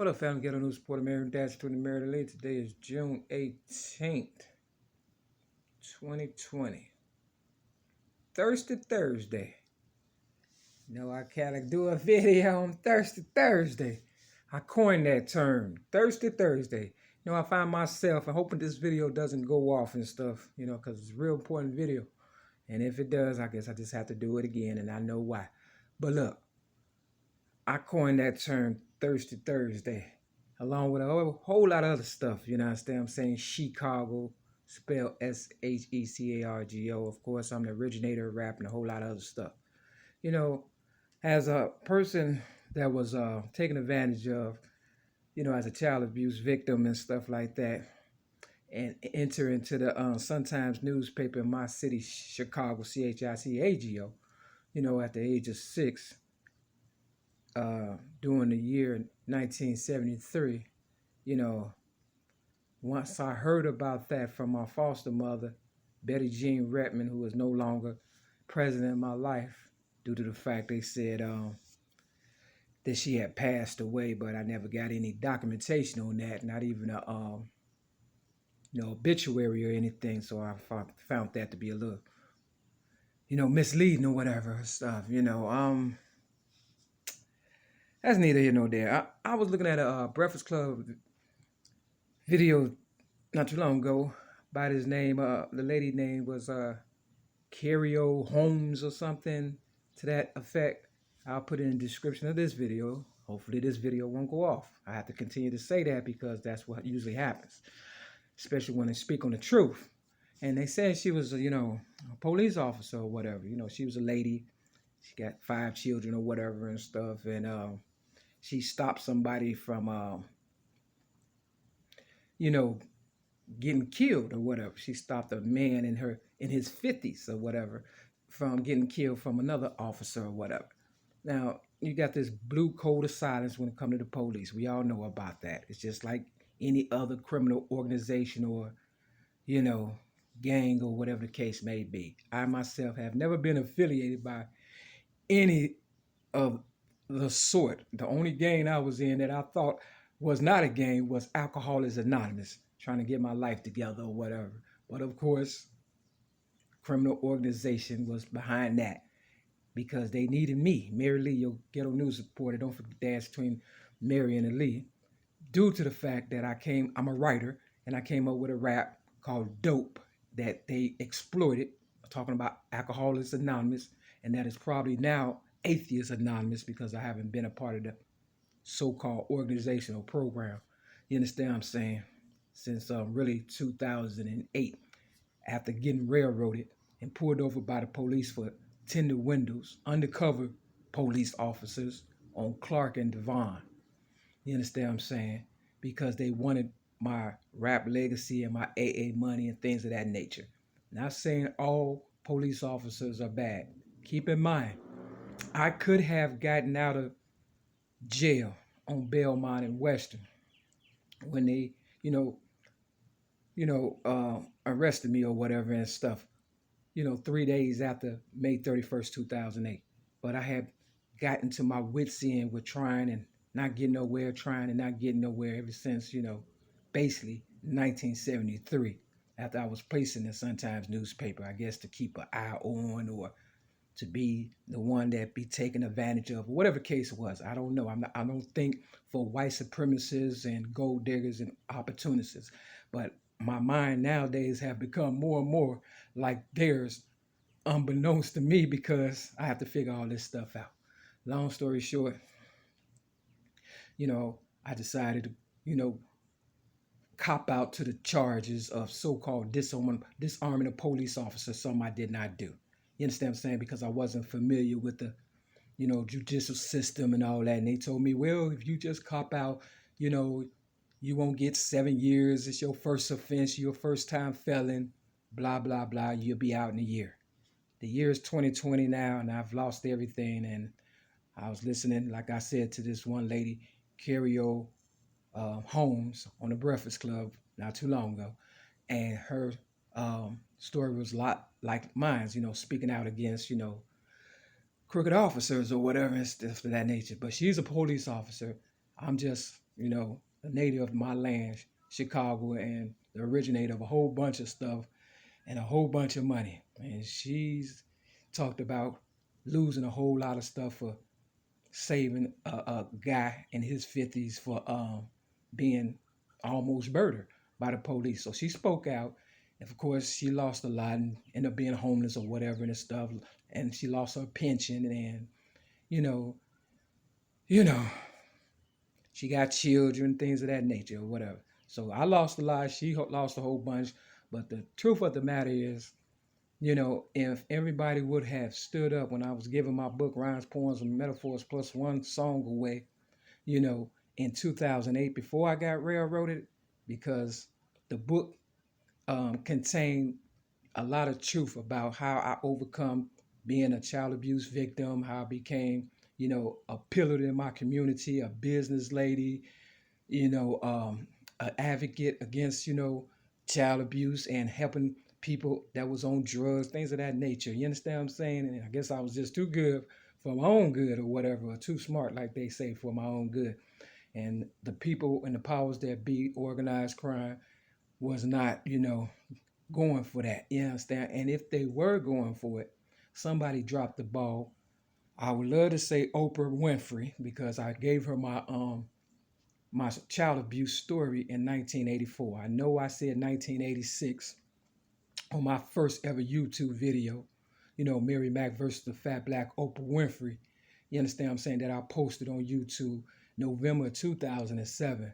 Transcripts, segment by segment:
What up, family? Ghetto News Reporter, Mary Dash to the Mary Lee. Today is June 18th, 2020. Thirsty Thursday. I gotta do a video on Thirsty Thursday. I coined that term, Thirsty Thursday. I find myself, I'm hoping this video doesn't go off and stuff, because it's a real important video. And if it does, I guess I just have to do it again, and I know why. But look, I coined that term Thirsty Thursday, along with a whole lot of other stuff, you know what I'm saying? Chicago, spelled S-H-E-C-A-R-G-O. Of course, I'm the originator of rap and a whole lot of other stuff. As a person that was taken advantage of, as a child abuse victim and stuff like that, and enter into the Sun-Times newspaper in my city, Chicago, C-H-I-C-A-G-O, at the age of 6, during the year 1973, once I heard about that from my foster mother, Betty Jean Redmond, who is no longer present in my life due to the fact they said that she had passed away, but I never got any documentation on that, not even a obituary or anything. So I found that to be a little, misleading or whatever stuff. That's neither here nor there. I was looking at a Breakfast Club video not too long ago by this name. The lady name was CARIOL Holmes or something to that effect. I'll put it in the description of this video. Hopefully this video won't go off. I have to continue to say that because that's what usually happens, especially when they speak on the truth. And they said she was, a police officer or whatever. She was a lady. She got 5 children or whatever and stuff. And she stopped somebody from, getting killed or whatever. She stopped a man in his 50s or whatever from getting killed from another officer or whatever. Now, you got this blue code of silence when it comes to the police. We all know about that. It's just like any other criminal organization or, gang or whatever the case may be. I myself have never been affiliated by any of the sort. The only gang I was in that I thought was not a gang was Alcoholics Anonymous, trying to get my life together or whatever. But of course, criminal organization was behind that because they needed me, Mary Lee, your ghetto news reporter. Don't forget the dash between Mary and the Lee. Due to the fact that I'm a writer, and I came up with a rap called Dope that they exploited, talking about Alcoholics Anonymous, and that is probably now Atheists Anonymous because I haven't been a part of the so-called organizational program. You understand what I'm saying? Since really 2008, after getting railroaded and pulled over by the police for tinted windows, undercover police officers on Clark and Devon. You understand what I'm saying? Because they wanted my rap legacy and my AA money and things of that nature. Not saying all police officers are bad. Keep in mind, I could have gotten out of jail on Belmont and Western when they, arrested me or whatever and stuff, 3 days after May 31st, 2008. But I had gotten to my wits' end with trying and not getting nowhere, trying and not getting nowhere ever since, basically 1973, after I was placed in the Sun-Times newspaper, I guess to keep an eye on or to be the one that be taken advantage of, whatever the case was. I don't know. I don't think for white supremacists and gold diggers and opportunists, but my mind nowadays have become more and more like theirs, unbeknownst to me, because I have to figure all this stuff out. Long story short, I decided to, cop out to the charges of so-called disarming a police officer, something I did not do. You understand what I'm saying? Because I wasn't familiar with the, judicial system and all that. And they told me, well, if you just cop out, you won't get 7 years. It's your first offense. You're a first-time felon, blah, blah, blah. You'll be out in a year. The year is 2020 now, and I've lost everything. And I was listening, like I said, to this one lady, CARIOL Holmes, on the Breakfast Club not too long ago. And her story was a lot like mine, speaking out against, crooked officers or whatever and stuff of that nature. But she's a police officer. I'm just a native of my land, Chicago, and the originator of a whole bunch of stuff and a whole bunch of money. And she's talked about losing a whole lot of stuff for saving a guy in his 50s for being almost murdered by the police. So she spoke out. And of course, she lost a lot and ended up being homeless or whatever and stuff. And she lost her pension and, you know, you know, she got children, things of that nature or whatever. So I lost a lot. She lost a whole bunch. But the truth of the matter is, if everybody would have stood up when I was giving my book, Rhymes, Poems, and Metaphors Plus One Song away, in 2008, before I got railroaded, because the book contained a lot of truth about how I overcome being a child abuse victim, how I became, a pillar in my community, a business lady, an advocate against, child abuse and helping people that was on drugs, things of that nature. You understand what I'm saying? And I guess I was just too good for my own good or whatever, or too smart, like they say, for my own good. And the people and the powers that be, organized crime, was not, going for that. You understand? And if they were going for it, somebody dropped the ball. I would love to say Oprah Winfrey, because I gave her my child abuse story in 1984. I know I said 1986 on my first ever YouTube video, Mary Mack versus the Fat Black Oprah Winfrey. You understand what I'm saying? That I posted on YouTube November 2007.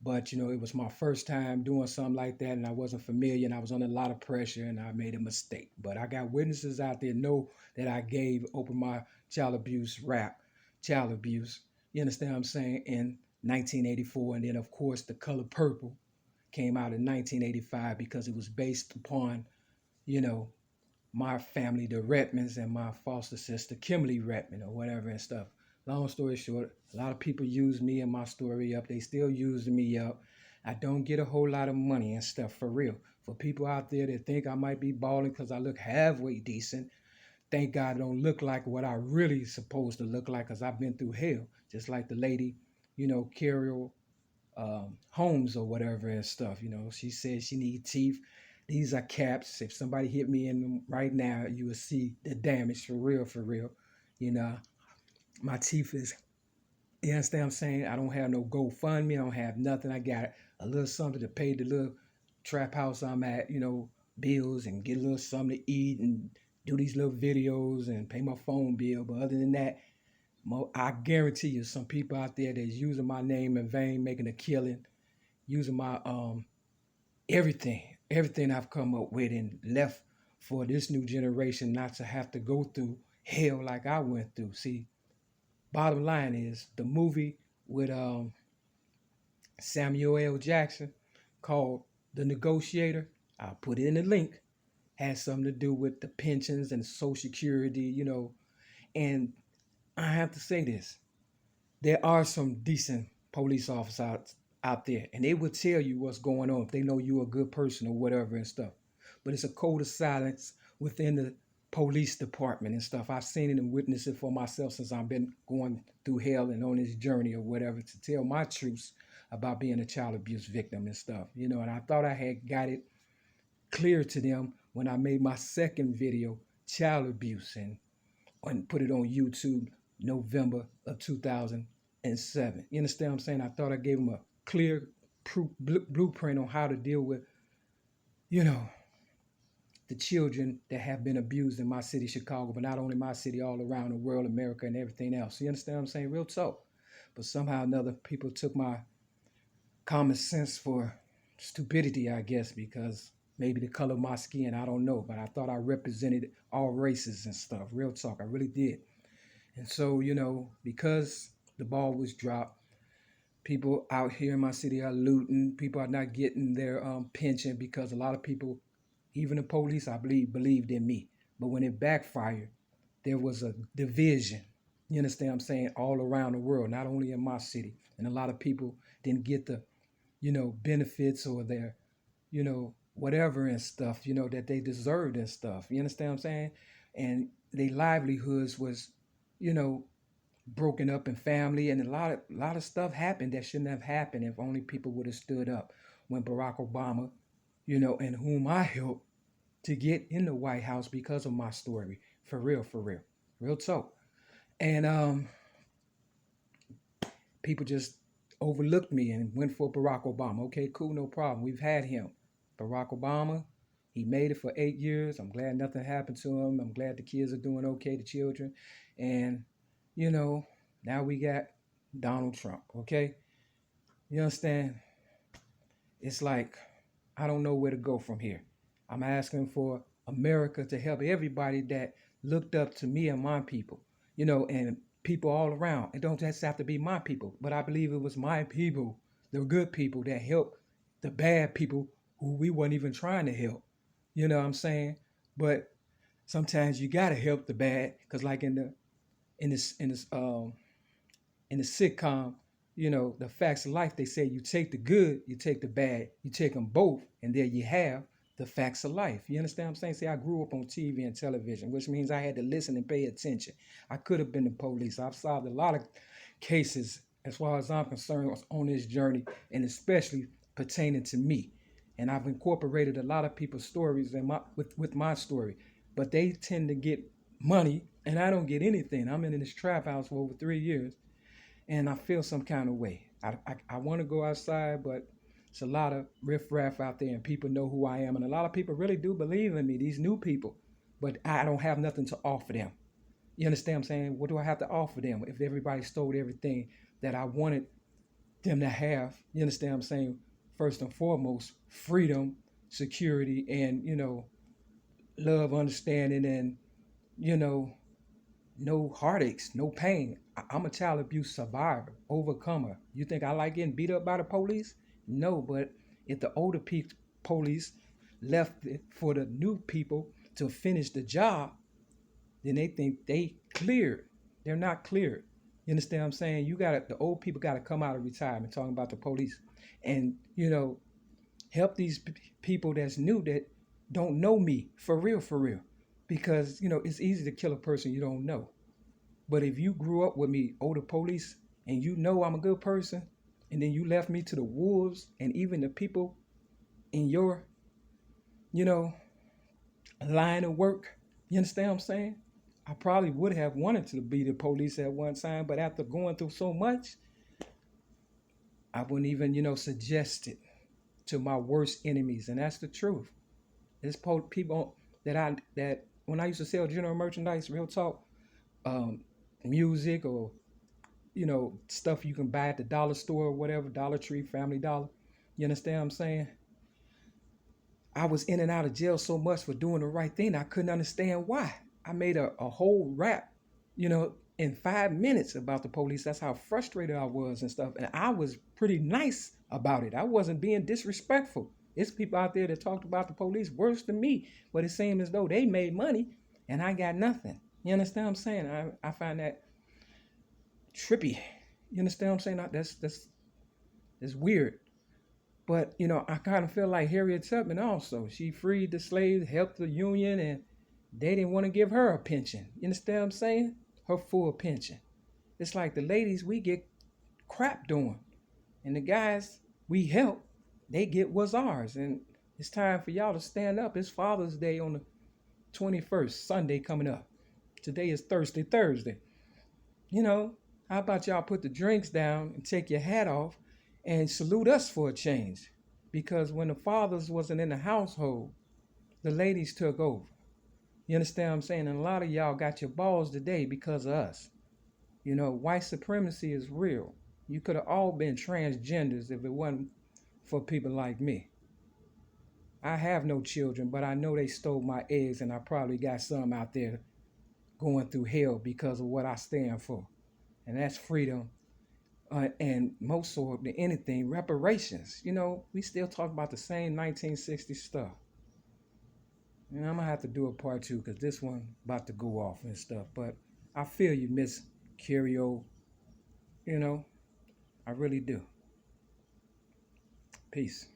But, it was my first time doing something like that, and I wasn't familiar, and I was under a lot of pressure, and I made a mistake. But I got witnesses out there know that I gave Oprah my child abuse rap, child abuse. You understand what I'm saying? In 1984. And then, of course, The Color Purple came out in 1985 because it was based upon, my family, the Redmonds, and my foster sister, Kimberly Redmond, or whatever and stuff. Long story short, a lot of people use me and my story up. They still using me up. I don't get a whole lot of money and stuff, for real. For people out there that think I might be balling because I look halfway decent, thank God I don't look like what I really supposed to look like, because I've been through hell. Just like the lady, CARIOL Holmes or whatever and stuff. She said she need teeth. These are caps. If somebody hit me in them right now, you will see the damage, for real, for real. My teeth is, you understand what I'm saying? I don't have no GoFundMe. I don't have nothing. I got a little something to pay the little trap house I'm at, bills, and get a little something to eat and do these little videos and pay my phone bill. But other than that, I guarantee you some people out there that's using my name in vain, making a killing, using my everything I've come up with and left for this new generation not to have to go through hell like I went through. See, bottom line is the movie with Samuel L. Jackson called The Negotiator, I'll put it in the link, has something to do with the pensions and Social Security, and I have to say this. There are some decent police officers out there, and they will tell you what's going on if they know you're a good person or whatever and stuff. But it's a code of silence within the police department and stuff. I've seen it and witnessed it for myself since I've been going through hell and on this journey or whatever to tell my truths about being a child abuse victim and stuff. And I thought I had got it clear to them when I made my second video, child abuse, and put it on YouTube November of 2007. You understand what I'm saying? I thought I gave them a clear blueprint on how to deal with, the children that have been abused in my city, Chicago, but not only my city, all around the world, America, and everything else. You understand what I'm saying? Real talk. But somehow or another, people took my common sense for stupidity, I guess, because maybe the color of my skin, I don't know. But I thought I represented all races and stuff. Real talk, I really did. And so, because the ball was dropped, people out here in my city are looting. People are not getting their pension because a lot of people, even the police, I believe, believed in me. But when it backfired, there was a division. You understand what I'm saying? All around the world, not only in my city. And a lot of people didn't get the, benefits or their, whatever and stuff, that they deserved and stuff. You understand what I'm saying? And their livelihoods was, broken up in family, and a lot of stuff happened that shouldn't have happened if only people would have stood up when Barack Obama, and whom I helped to get in the White House because of my story. For real, for real. Real talk. And people just overlooked me and went for Barack Obama. Okay, cool, no problem. We've had him. Barack Obama, he made it for 8 years. I'm glad nothing happened to him. I'm glad the kids are doing okay, the children. And, you know, now we got Donald Trump, okay? You understand? It's like, I don't know where to go from here. I'm asking for America to help everybody that looked up to me and my people, and people all around. It don't just have to be my people, but I believe it was my people, the good people that helped the bad people who we weren't even trying to help. You know what I'm saying? But sometimes you gotta help the bad, because like in the sitcom, the facts of life, they say you take the good, you take the bad, you take them both, and there you have the facts of life. You understand what I'm saying? See, I grew up on TV and television, which means I had to listen and pay attention. I could have been the police. I've solved a lot of cases as far as I'm concerned on this journey, and especially pertaining to me. And I've incorporated a lot of people's stories with my story, but they tend to get money, and I don't get anything. I'm in this trap house for over 3 years, and I feel some kind of way. I want to go outside, but it's a lot of riffraff out there, and people know who I am, and a lot of people really do believe in me, these new people, but I don't have nothing to offer them. You understand what I'm saying? What do I have to offer them if everybody stole everything that I wanted them to have? You understand what I'm saying? First and foremost, freedom, security, and, love, understanding, and, you know, no heartaches, no pain. I'm a child abuse survivor, overcomer. You think I like getting beat up by the police? No, but if the older police left it for the new people to finish the job, then they think they cleared. They're not cleared. You understand what I'm saying? The old people gotta come out of retirement talking about the police, and help these people that's new that don't know me for real, for real. Because it's easy to kill a person you don't know. But if you grew up with me, older police, and you know I'm a good person, and then you left me to the wolves and even the people in your, you know, line of work, you understand what I'm saying? I probably would have wanted to be the police at one time, but after going through so much, I wouldn't even, suggest it to my worst enemies, and that's the truth. There's people that when I used to sell general merchandise, real talk, um, music, or stuff you can buy at the dollar store or whatever, Dollar Tree, Family Dollar. You understand what I'm saying? I was in and out of jail so much for doing the right thing, I couldn't understand why. I made a whole rap, in 5 minutes about the police. That's how frustrated I was and stuff. And I was pretty nice about it. I wasn't being disrespectful. It's people out there that talked about the police worse than me, but it seemed as though they made money and I got nothing. You understand what I'm saying? I find that trippy. You understand what I'm saying? That's weird. But I kind of feel like Harriet Tubman also. She freed the slaves, helped the Union, and they didn't want to give her a pension. You understand what I'm saying? Her full pension. It's like the ladies, we get crap doing, and the guys we help, they get what's ours. And it's time for y'all to stand up. It's Father's Day on the 21st, Sunday coming up. Today is Thursday. How about y'all put the drinks down and take your hat off and salute us for a change? Because when the fathers wasn't in the household, the ladies took over. You understand what I'm saying? And a lot of y'all got your balls today because of us. White supremacy is real. You could have all been transgenders if it wasn't for people like me. I have no children, but I know they stole my eggs, and I probably got some out there going through hell because of what I stand for. And that's freedom. And most so than anything, reparations. We still talk about the same 1960s stuff. I'm gonna have to do a part 2 because this one about to go off and stuff. But I feel you, Miss CARIOL. I really do. Peace.